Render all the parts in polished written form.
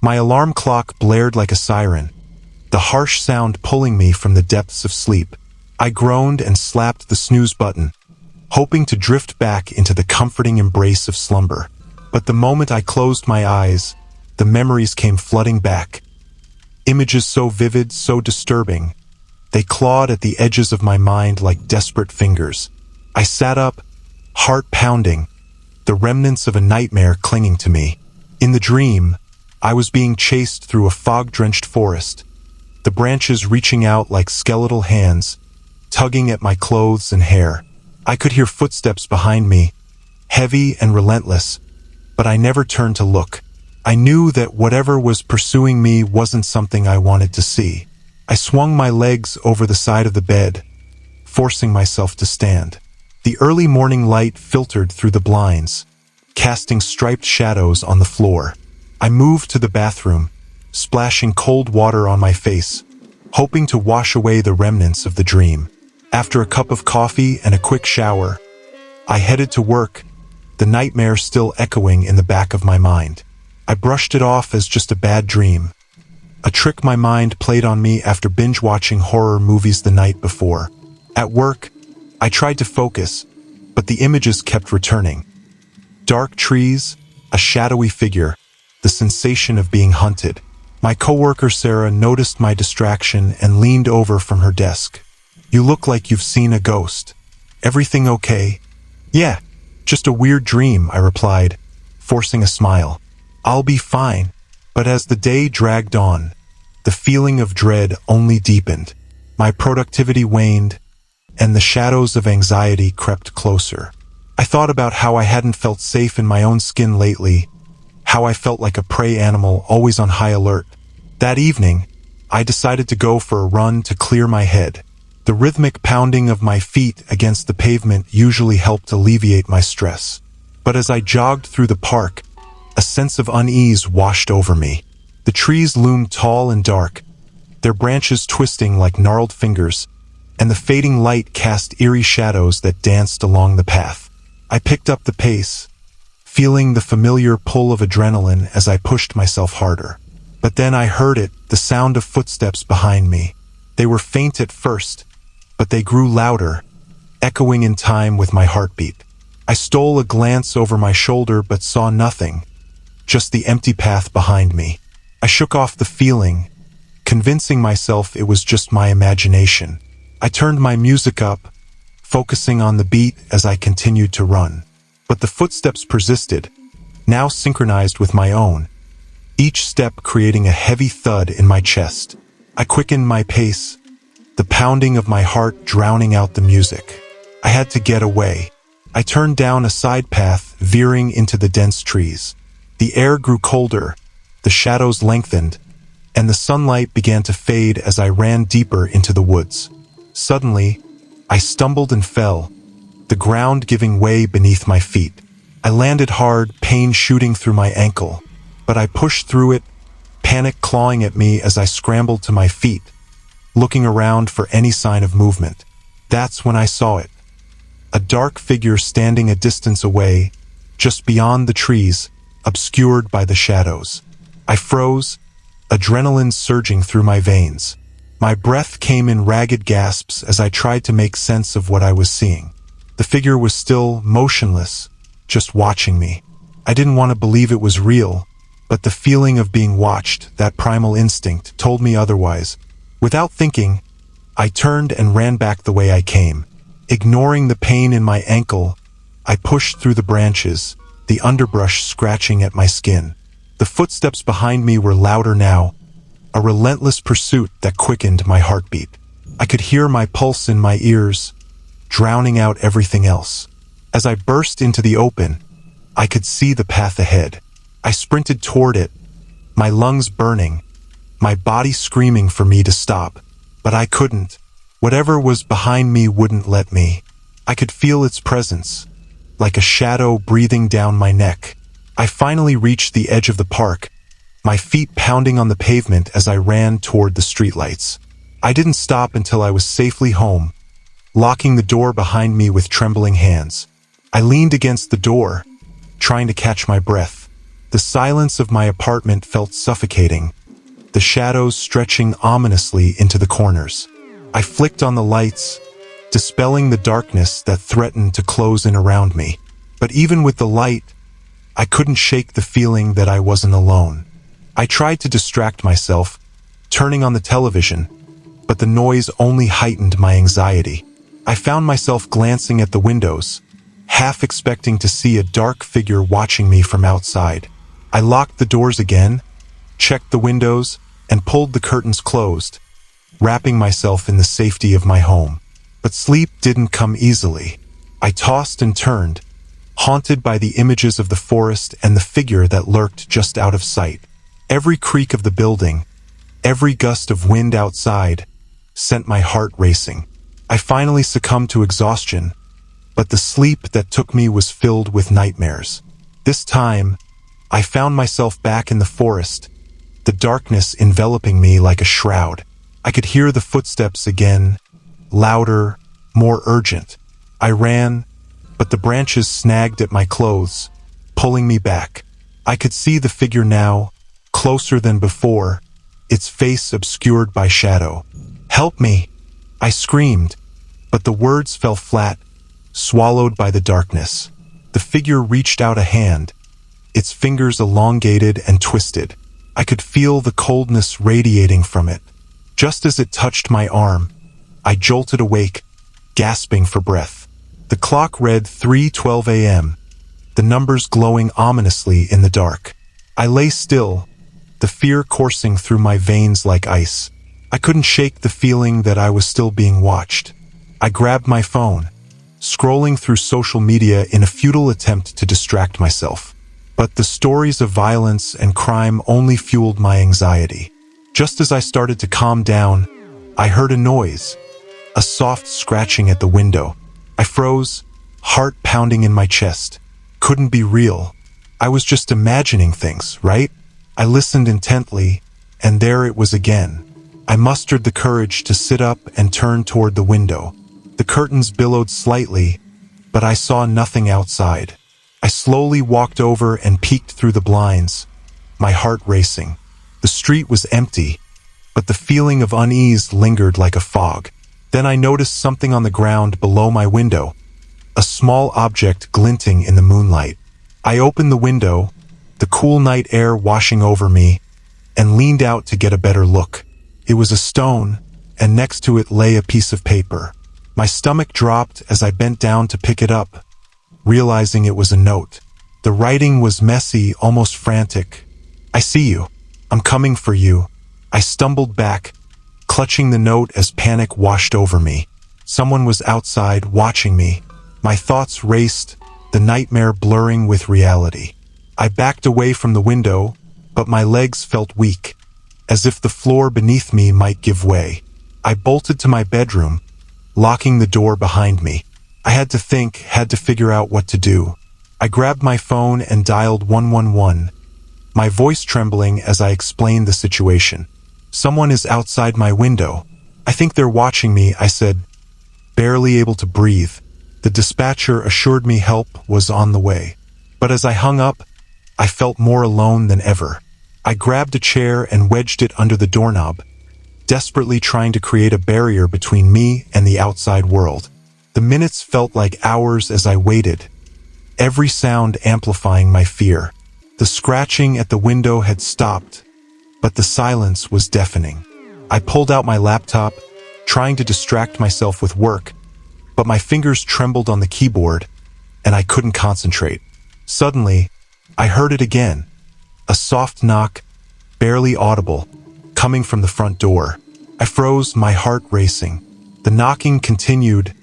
My alarm clock blared like a siren, the harsh sound pulling me from the depths of sleep. I groaned and slapped the snooze button, hoping to drift back into the comforting embrace of slumber. But the moment I closed my eyes, the memories came flooding back. Images so vivid, so disturbing. They clawed at the edges of my mind like desperate fingers. I sat up, heart pounding, the remnants of a nightmare clinging to me. In the dream, I was being chased through a fog-drenched forest, the branches reaching out like skeletal hands, tugging at my clothes and hair. I could hear footsteps behind me, heavy and relentless, but I never turned to look. I knew that whatever was pursuing me wasn't something I wanted to see. I swung my legs over the side of the bed, forcing myself to stand. The early morning light filtered through the blinds, casting striped shadows on the floor. I moved to the bathroom, splashing cold water on my face, hoping to wash away the remnants of the dream. After a cup of coffee and a quick shower, I headed to work, the nightmare still echoing in the back of my mind. I brushed it off as just a bad dream, a trick my mind played on me after binge-watching horror movies the night before. At work, I tried to focus, but the images kept returning. Dark trees, a shadowy figure, the sensation of being hunted. My coworker Sarah noticed my distraction and leaned over from her desk. "You look like you've seen a ghost. Everything okay?" "Yeah, just a weird dream," I replied, forcing a smile. "I'll be fine." But as the day dragged on, the feeling of dread only deepened. My productivity waned, and the shadows of anxiety crept closer. I thought about how I hadn't felt safe in my own skin lately, how I felt like a prey animal always on high alert. That evening, I decided to go for a run to clear my head. The rhythmic pounding of my feet against the pavement usually helped alleviate my stress. But as I jogged through the park, a sense of unease washed over me. The trees loomed tall and dark, their branches twisting like gnarled fingers, and the fading light cast eerie shadows that danced along the path. I picked up the pace, feeling the familiar pull of adrenaline as I pushed myself harder. But then I heard it, the sound of footsteps behind me. They were faint at first, but they grew louder, echoing in time with my heartbeat. I stole a glance over my shoulder but saw nothing, just the empty path behind me. I shook off the feeling, convincing myself it was just my imagination. I turned my music up, focusing on the beat as I continued to run. But the footsteps persisted, now synchronized with my own, each step creating a heavy thud in my chest. I quickened my pace, the pounding of my heart drowning out the music. I had to get away. I turned down a side path, veering into the dense trees. The air grew colder, the shadows lengthened, and the sunlight began to fade as I ran deeper into the woods. Suddenly, I stumbled and fell, the ground giving way beneath my feet. I landed hard, pain shooting through my ankle, but I pushed through it, panic clawing at me as I scrambled to my feet, looking around for any sign of movement. That's when I saw it. A dark figure standing a distance away, just beyond the trees, obscured by the shadows. I froze, adrenaline surging through my veins. My breath came in ragged gasps as I tried to make sense of what I was seeing. The figure was still motionless, just watching me. I didn't want to believe it was real, but the feeling of being watched, that primal instinct, told me otherwise. Without thinking, I turned and ran back the way I came. Ignoring the pain in my ankle, I pushed through the branches, the underbrush scratching at my skin. The footsteps behind me were louder now, a relentless pursuit that quickened my heartbeat. I could hear my pulse in my ears, drowning out everything else. As I burst into the open, I could see the path ahead. I sprinted toward it, my lungs burning, my body screaming for me to stop. But I couldn't. Whatever was behind me wouldn't let me. I could feel its presence, like a shadow breathing down my neck. I finally reached the edge of the park, my feet pounding on the pavement as I ran toward the streetlights. I didn't stop until I was safely home, locking the door behind me with trembling hands. I leaned against the door, trying to catch my breath, The silence of my apartment felt suffocating, the shadows stretching ominously into the corners. I flicked on the lights, dispelling the darkness that threatened to close in around me. But even with the light, I couldn't shake the feeling that I wasn't alone. I tried to distract myself, turning on the television, but the noise only heightened my anxiety. I found myself glancing at the windows, half expecting to see a dark figure watching me from outside. I locked the doors again, checked the windows, and pulled the curtains closed, wrapping myself in the safety of my home. But sleep didn't come easily. I tossed and turned, haunted by the images of the forest and the figure that lurked just out of sight. Every creak of the building, every gust of wind outside, sent my heart racing. I finally succumbed to exhaustion, but the sleep that took me was filled with nightmares. This time, I found myself back in the forest, the darkness enveloping me like a shroud. I could hear the footsteps again, louder, more urgent. I ran, but the branches snagged at my clothes, pulling me back. I could see the figure now, closer than before, its face obscured by shadow. "Help me!" I screamed, but the words fell flat, swallowed by the darkness. The figure reached out a hand, its fingers elongated and twisted. I could feel the coldness radiating from it. Just as it touched my arm, I jolted awake, gasping for breath. The clock read 3:12 a.m., the numbers glowing ominously in the dark. I lay still, the fear coursing through my veins like ice. I couldn't shake the feeling that I was still being watched. I grabbed my phone, scrolling through social media in a futile attempt to distract myself. But the stories of violence and crime only fueled my anxiety. Just as I started to calm down, I heard a noise, a soft scratching at the window. I froze, heart pounding in my chest. Couldn't be real. I was just imagining things, right? I listened intently, and there it was again. I mustered the courage to sit up and turn toward the window. The curtains billowed slightly, but I saw nothing outside. I slowly walked over and peeked through the blinds, my heart racing. The street was empty, but the feeling of unease lingered like a fog. Then I noticed something on the ground below my window, a small object glinting in the moonlight. I opened the window, the cool night air washing over me, and leaned out to get a better look. It was a stone, and next to it lay a piece of paper. My stomach dropped as I bent down to pick it up, realizing it was a note. The writing was messy, almost frantic. "I see you. I'm coming for you." I stumbled back, clutching the note as panic washed over me. Someone was outside, watching me. My thoughts raced, the nightmare blurring with reality. I backed away from the window, but my legs felt weak, as if the floor beneath me might give way. I bolted to my bedroom, locking the door behind me. I had to figure out what to do. I grabbed my phone and dialed 111, my voice trembling as I explained the situation. "Someone is outside my window. I think they're watching me," I said, barely able to breathe. The dispatcher assured me help was on the way. But as I hung up, I felt more alone than ever. I grabbed a chair and wedged it under the doorknob, desperately trying to create a barrier between me and the outside world. The minutes felt like hours as I waited, every sound amplifying my fear. The scratching at the window had stopped, but the silence was deafening. I pulled out my laptop, trying to distract myself with work, but my fingers trembled on the keyboard, and I couldn't concentrate. Suddenly, I heard it again, a soft knock, barely audible, coming from the front door. I froze, my heart racing. The knocking continued,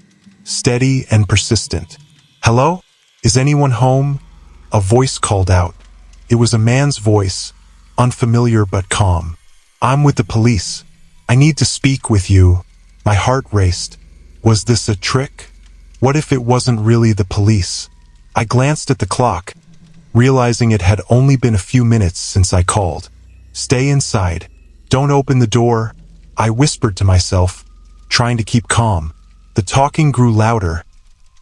steady and persistent. "Hello? Is anyone home?" A voice called out. It was a man's voice, unfamiliar but calm. "I'm with the police. I need to speak with you." My heart raced. Was this a trick? What if it wasn't really the police? I glanced at the clock, realizing it had only been a few minutes since I called. "Stay inside. Don't open the door," I whispered to myself, trying to keep calm. The talking grew louder,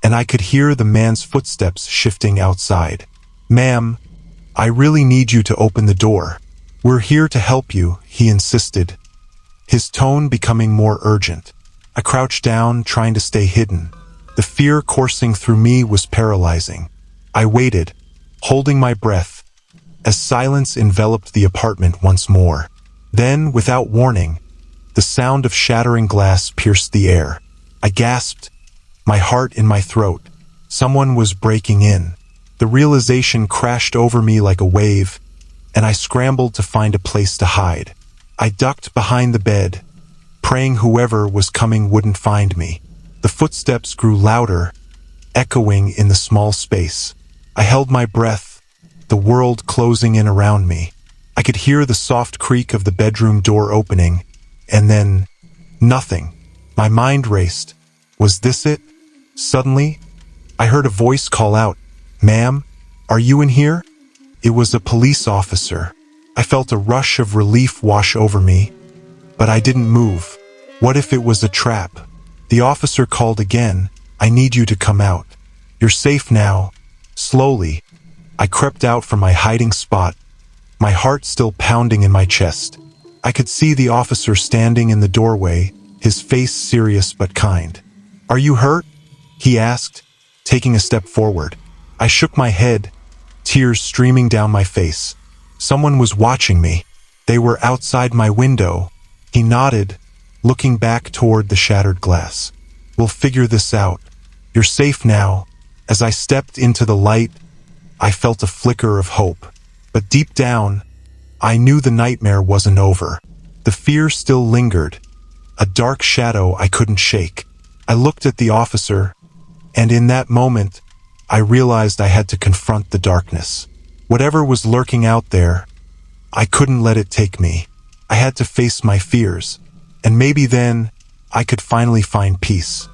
and I could hear the man's footsteps shifting outside. "Ma'am," I really need you to open the door. We're here to help you, he insisted, his tone becoming more urgent. I crouched down, trying to stay hidden. The fear coursing through me was paralyzing. I waited, holding my breath, as silence enveloped the apartment once more. Then, without warning, the sound of shattering glass pierced the air. I gasped, my heart in my throat. Someone was breaking in. The realization crashed over me like a wave, and I scrambled to find a place to hide. I ducked behind the bed, praying whoever was coming wouldn't find me. The footsteps grew louder, echoing in the small space. I held my breath, the world closing in around me. I could hear the soft creak of the bedroom door opening, and then nothing. My mind raced. Was this it? Suddenly, I heard a voice call out, "Ma'am, are you in here?" It was a police officer. I felt a rush of relief wash over me, but I didn't move. What if it was a trap? The officer called again, "I need you to come out. You're safe now." Slowly, I crept out from my hiding spot, my heart still pounding in my chest. I could see the officer standing in the doorway, his face serious but kind. "Are you hurt?" he asked, taking a step forward. I shook my head, tears streaming down my face. Someone was watching me. They were outside my window. He nodded, looking back toward the shattered glass. "We'll figure this out. You're safe now." As I stepped into the light, I felt a flicker of hope. But deep down, I knew the nightmare wasn't over. The fear still lingered, a dark shadow I couldn't shake. I looked at the officer, and in that moment, I realized I had to confront the darkness. Whatever was lurking out there, I couldn't let it take me. I had to face my fears, and maybe then I could finally find peace.